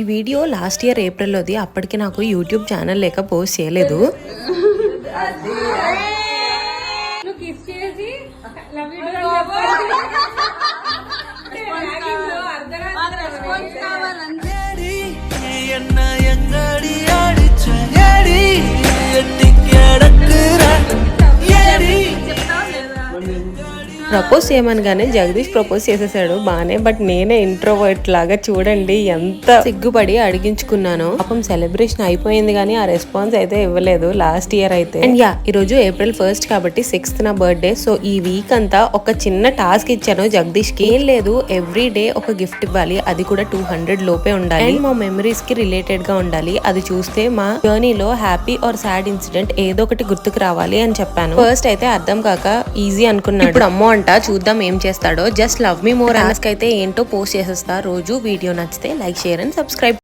ఈ video last year ఏప్రిల్లోది. అప్పటికి నాకు యూట్యూబ్ ఛానల్ లేక పోస్ట్ చేయలేదు. ప్రపోజ్ చేయమనగానే జగదీష్ ప్రపోజ్ చేసేసాడు బానే. బట్ నేనే ఇంట్రోవర్ట్ లాగా చూడండి ఎంత సిగ్గుపడి అడిగించుకున్నాను. పాపం సెలబ్రేషన్ అయిపోయింది కానీ ఆ రెస్పాన్స్ అయితే ఇవ్వలేదు లాస్ట్ ఇయర్ అయితే. అండ్ ఈ రోజు April 1st కాబట్టి 6th నా బర్త్డే. సో ఈ వీక్ అంతా ఒక చిన్న టాస్క్ ఇచ్చాను జగదీష్ కి. ఏం లేదు, ఎవ్రీ డే ఒక గిఫ్ట్ ఇవ్వాలి, అది కూడా 200 లోపే ఉండాలి. అండ్ మా మెమరీస్ కి రిలేటెడ్ గా ఉండాలి. అది చూస్తే మా జర్నీలో హ్యాపీ ఆర్ సాడ్ ఇన్సిడెంట్ ఏదో ఒకటి గుర్తుకు రావాలి అని చెప్పాను. ఫస్ట్ అయితే అర్థం కాక ఈజీ అనుకున్నాడు. ఇప్పుడు అమ్మో అంట, చూద్దాం ఏం చేస్తాడో. జస్ట్ లవ్ మీ మోర్ అన్నస్కి అయితే ఏంటో పోస్ట్ చేసేస్తా రోజు. వీడియో నచ్చితే లైక్, షేర్ అండ్ సబ్స్క్రైబ్.